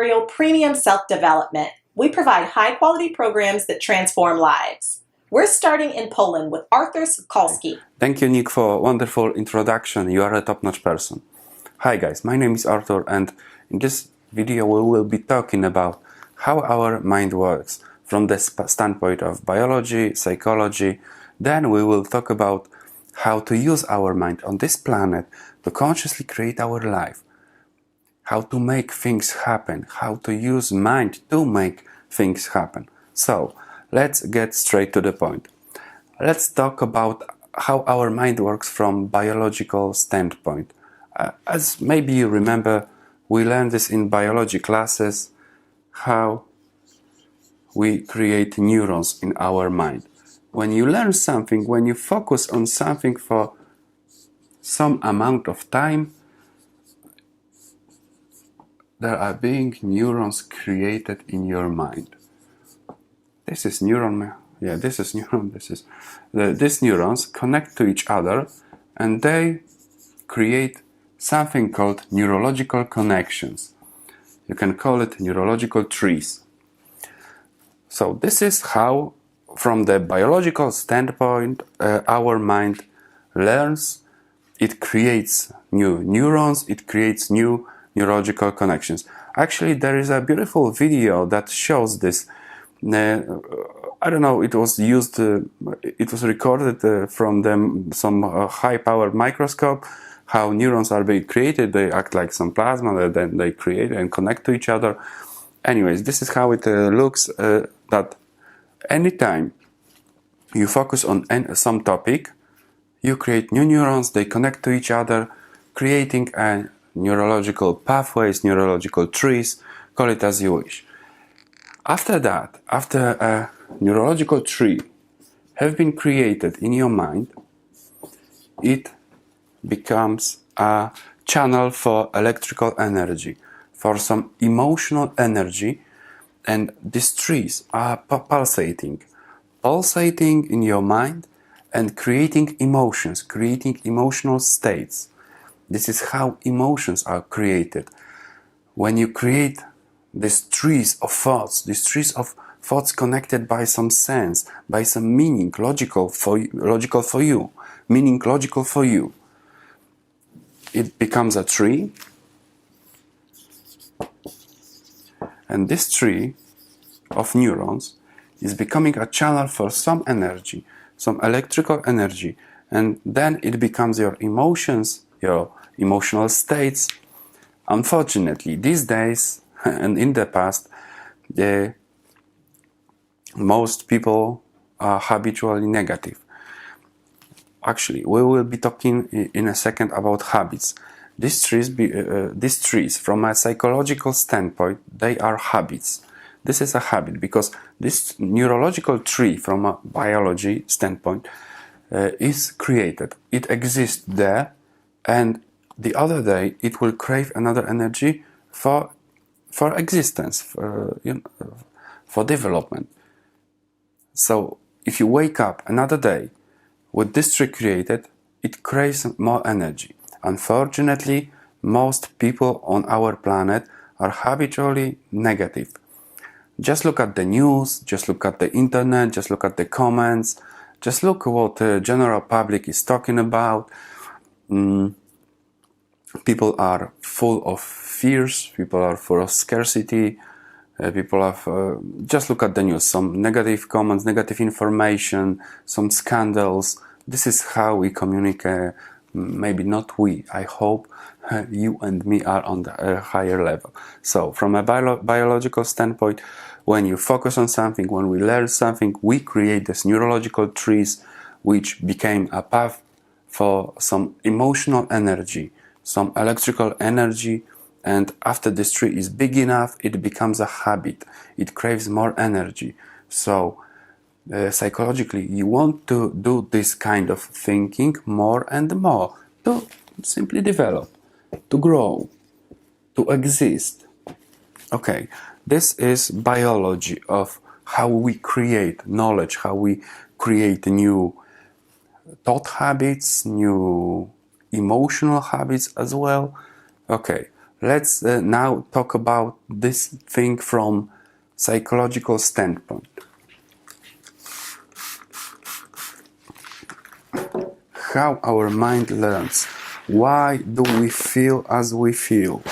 entrepreneurial premium self-development. We provide high-quality programs that transform lives. We're starting in Poland with Artur Sokolski. Thank you, Nick, for a wonderful introduction. You are a top-notch person. Hi guys, my name is Artur, and in this video we will be talking about how our mind works from the standpoint of biology, psychology. Then we will talk about how to use our mind on this planet to consciously create our life, how to make things happen, how to use mind to make things happen. So let's get straight to the point. Let's talk about how our mind works from biological standpoint. As maybe you remember, we learned this in biology classes, how we create neurons in our mind. When you learn something, when you focus on something for some amount of time, there are being neurons created in your mind. This is neuron, yeah, this is neuron, these neurons connect to each other and they create something called neurological connections. You can call it neurological trees. So this is how, from the biological standpoint, our mind learns. It creates new neurons, it creates new neurological connections. Actually, there is a beautiful video that shows this. I don't know, it was used, it was recorded from some high-powered microscope, how neurons are being created. They act like some plasma, and then they create and connect to each other. Anyways, this is how it looks, that anytime you focus on some topic, you create new neurons, they connect to each other, creating a neurological pathways, neurological trees, call it as you wish. After that, after a neurological tree have been created in your mind, it becomes a channel for electrical energy, for some emotional energy, and these trees are pulsating in your mind and creating emotions, creating emotional states. This is how emotions are created. When you create these trees of thoughts connected by some sense, by some meaning, logical for you, meaning logical for you, it becomes a tree, and this tree of neurons is becoming a channel for some energy, some electrical energy, and then it becomes your emotions, your emotional states. Unfortunately, these days and in the past, most people are habitually negative. Actually, we will be talking in a second about habits. These trees, from a psychological standpoint, they are habits. This is a habit because this neurological tree, from a biology standpoint, is created. It exists there, and the other day it will crave another energy for existence, for development. So if you wake up another day with this tree created, it craves more energy. Unfortunately, most people on our planet are habitually negative. Just look at the news, just look at the internet, just look at the comments, just look what the general public is talking about. People are full of fears, people are full of scarcity, people have, just look at the news, some negative comments, negative information, some scandals. This is how we communicate. Maybe not we, I hope you and me are on a higher level. So from a biological standpoint, when you focus on something, when we learn something, we create these neurological trees which became a path for some emotional energy, some electrical energy, and after this tree is big enough, it becomes a habit. It craves more energy. So psychologically, you want to do this kind of thinking more and more, to simply develop, to grow, to exist. Okay, this is biology of how we create knowledge, how we create new thought habits, new emotional habits as well. Okay, Let's now talk about this thing from psychological standpoint. How our mind learns. Why do we feel as we feel?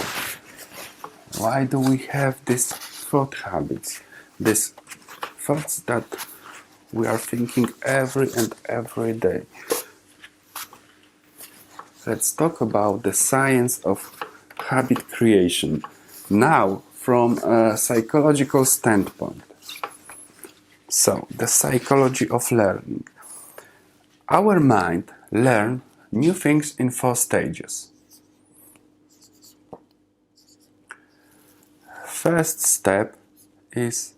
Why do we have these thought habits? These thoughts that we are thinking every day. Let's talk about the science of habit creation. Now, from a psychological standpoint. So, the psychology of learning. Our mind learns new things in 4 stages. First step is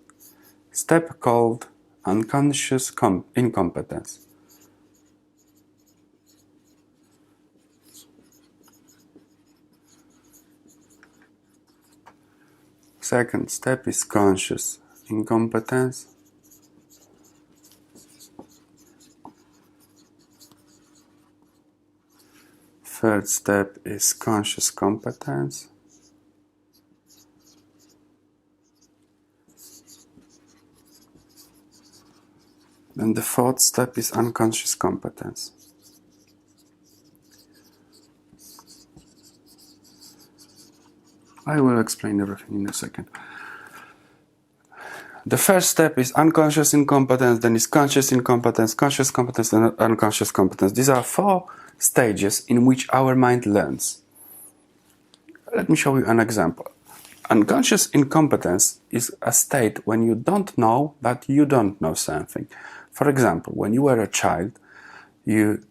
step called unconscious incompetence. Second step is conscious incompetence. Third step is conscious competence. And the fourth step is unconscious competence. I will explain everything in a second. The first step is unconscious incompetence, then is conscious incompetence, conscious competence, and unconscious competence. These are 4 stages in which our mind learns. Let me show you an example. Unconscious incompetence is a state when you don't know that you don't know something. For example, when you were a child, you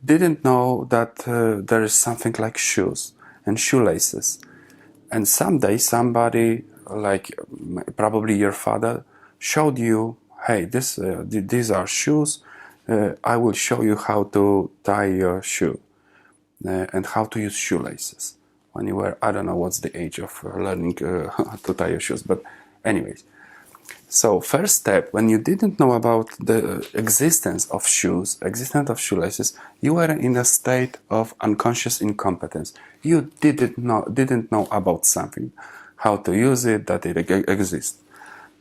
didn't know that there is something like shoes and shoelaces. And someday somebody, like probably your father, showed you, hey, these are shoes. I will show you how to tie your shoe and how to use shoelaces. When you were, I don't know what's the age of learning to tie your shoes, but anyways. So first step, when you didn't know about the existence of shoes, existence of shoelaces, you were in a state of unconscious incompetence. You didn't know about something, how to use it, that it exists.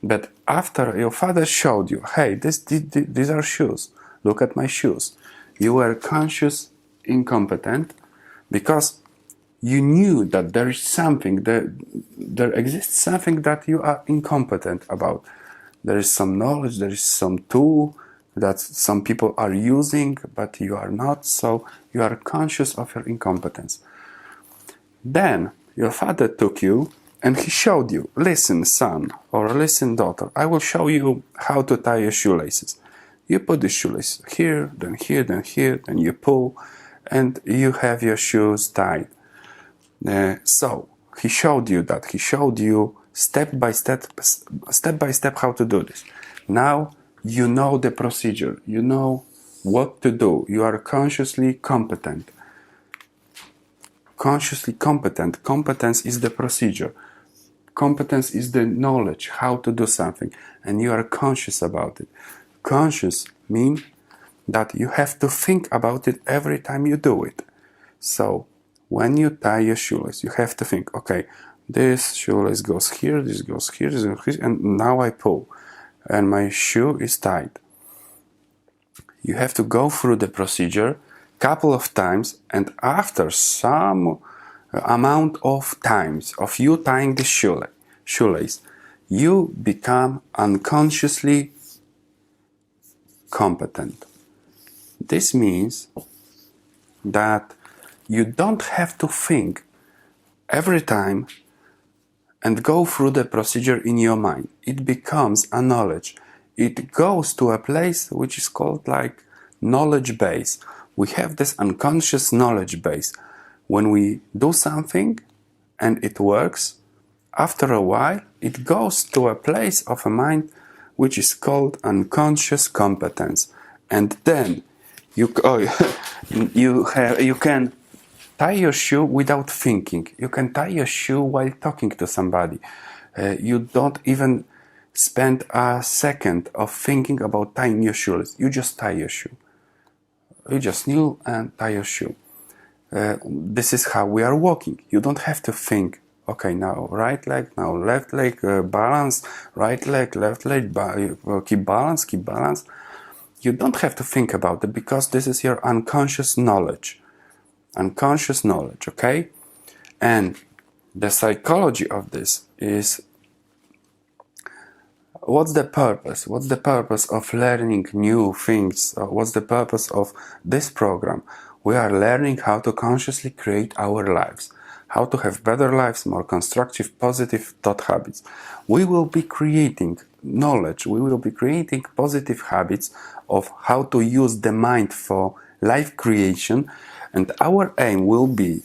But after your father showed you, hey, these are shoes, look at my shoes, you were conscious incompetent because you knew that there is something, there exists something that you are incompetent about. There is some knowledge, there is some tool that some people are using, but you are not, so you are conscious of your incompetence. Then your father took you and he showed you, listen son, or listen daughter, I will show you how to tie your shoelaces. You put the shoelace here, then here, then here, then you pull, and you have your shoes tied. So he showed you that. He showed you step by step how to do this. Now you know the procedure. You know what to do. You are consciously competent. Consciously competent. Competence is the procedure. Competence is the knowledge how to do something, and you are conscious about it. Conscious means that you have to think about it every time you do it. So when you tie your shoelace, you have to think, okay, this shoelace goes here, this goes here, this goes here, and now I pull, and my shoe is tied. You have to go through the procedure couple of times, and after some amount of times of you tying the shoelace, you become unconsciously competent. This means that you don't have to think every time and go through the procedure in your mind. It becomes a knowledge. It goes to a place which is called like knowledge base. We have this unconscious knowledge base. When we do something and it works, after a while it goes to a place of a mind which is called unconscious competence. And then you can tie your shoe without thinking. You can tie your shoe while talking to somebody. You don't even spend a second of thinking about tying your shoelace. You just tie your shoe. You just kneel and tie your shoe. This is how we are walking. You don't have to think Okay, now right leg, now left leg, balance, right leg, left leg, keep balance, keep balance. You don't have to think about it because this is your unconscious knowledge. Unconscious knowledge, okay? And the psychology of this is, what's the purpose? What's the purpose of learning new things? What's the purpose of this program? We are learning how to consciously create our lives, how to have better lives, more constructive, positive thought habits. We will be creating knowledge, we will be creating positive habits of how to use the mind for life creation, and our aim will be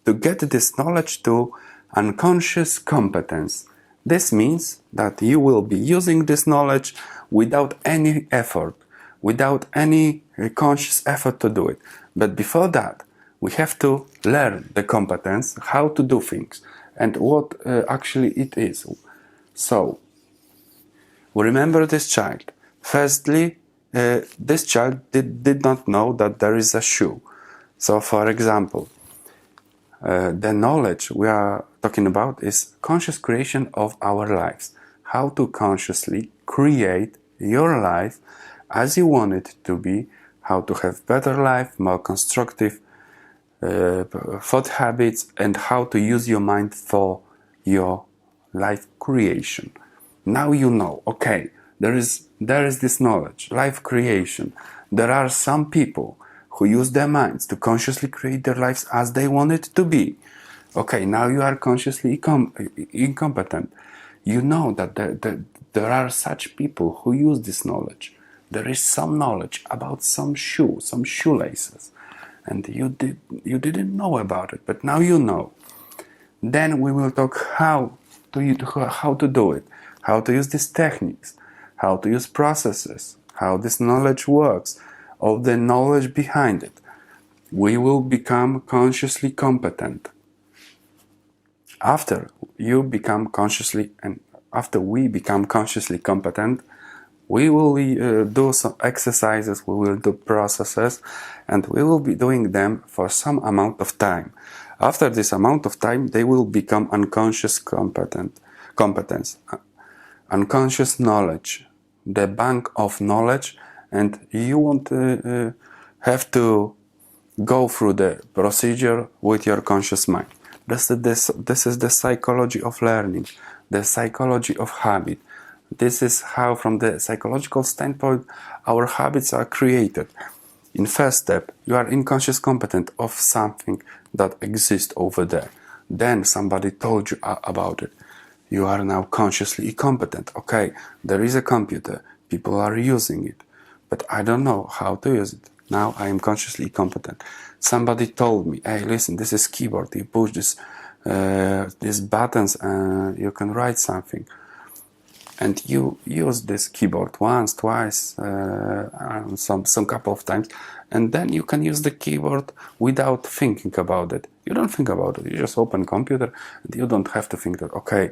to get this knowledge to unconscious competence. This means that you will be using this knowledge without any effort, without any conscious effort to do it. But before that, we have to learn the competence, how to do things, and what actually it is. So, remember this child. Firstly, this child did not know that there is a shoe. So, for example, the knowledge we are talking about is conscious creation of our lives. How to consciously create your life as you want it to be, how to have better life, more constructive thought habits, and how to use your mind for your life creation. Now you know, okay, there is this knowledge, life creation. There are some people who use their minds to consciously create their lives as they want it to be. Okay, now you are consciously incompetent. You know that there are such people who use this knowledge. There is some knowledge about some shoe, some shoelaces, and you didn't know about it, but now you know. Then we will talk how to do it, how to use these techniques, how to use processes, how this knowledge works, all the knowledge behind it. We will become consciously competent. After we become consciously competent, we will do some exercises, we will do processes, and we will be doing them for some amount of time. After this amount of time, they will become unconscious competence, unconscious knowledge, the bank of knowledge, and you won't have to go through the procedure with your conscious mind. This is the psychology of learning, the psychology of habit. This is how, from the psychological standpoint, our habits are created. In first step, you are unconscious competent of something that exists over there. Then somebody told you about it. You are now consciously incompetent. Okay, there is a computer. People are using it. But I don't know how to use it. Now I am consciously incompetent. Somebody told me, hey, listen, this is keyboard. You push these buttons and you can write something. And you use this keyboard once, twice, some couple of times, and then you can use the keyboard without thinking about it. You don't think about it. You just open computer, and you don't have to think that, okay,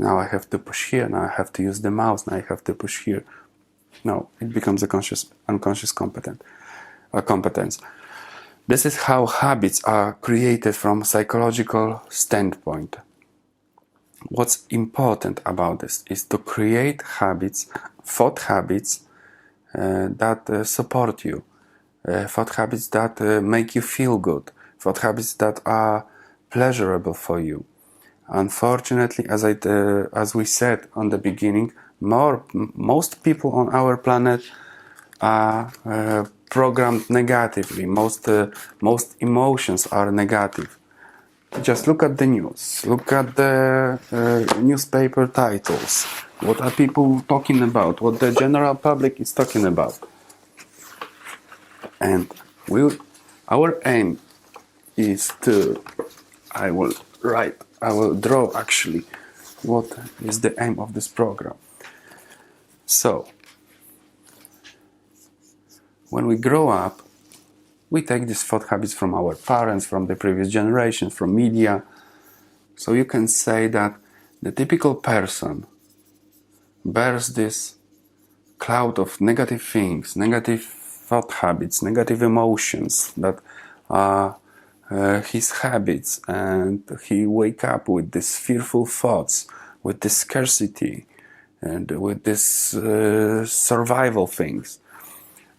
now I have to push here, now I have to use the mouse, now I have to push here. No, it becomes a unconscious competence. This is how habits are created from a psychological standpoint. What's important about this is to create habits, thought habits that support you, thought habits that make you feel good, thought habits that are pleasurable for you. Unfortunately, as we said on the beginning, most people on our planet are programmed negatively. Most emotions are negative. Just look at the news. Look at the newspaper titles. What are people talking about? What the general public is talking about? And our aim is to. I will draw actually what is the aim of this program. So, when we grow up, we take these thought habits from our parents, from the previous generation, from media. So you can say that the typical person bears this cloud of negative things, negative thought habits, negative emotions that are his habits, and he wake up with these fearful thoughts, with this scarcity, and with this survival things.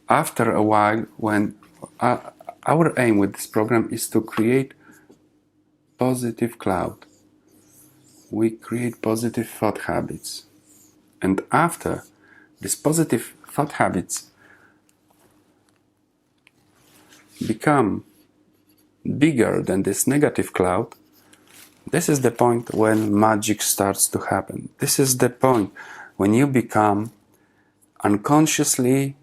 After a while, when our aim with this program is to create positive cloud, we create positive thought habits, and after these positive thought habits become bigger than this negative cloud, this is the point when magic starts to happen. This is the point when you become unconsciously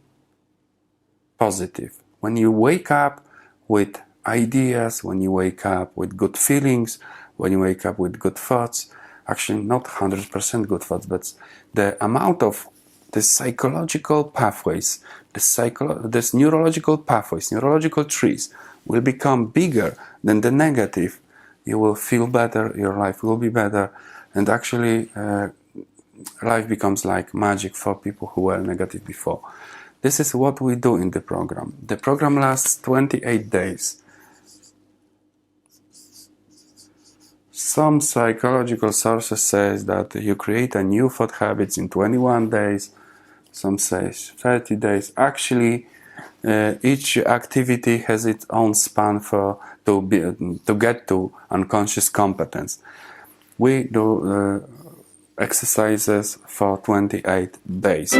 positive. When you wake up with ideas, when you wake up with good feelings, when you wake up with good thoughts, actually not 100% good thoughts, but the amount of the psychological pathways, this neurological pathways, neurological trees will become bigger than the negative. You will feel better, your life will be better, and actually life becomes like magic for people who were negative before. This is what we do in the program. The program lasts 28 days. Some psychological sources say that you create a new thought habits in 21 days. Some say 30 days. Actually, each activity has its own span to get to unconscious competence. We do exercises for 28 days.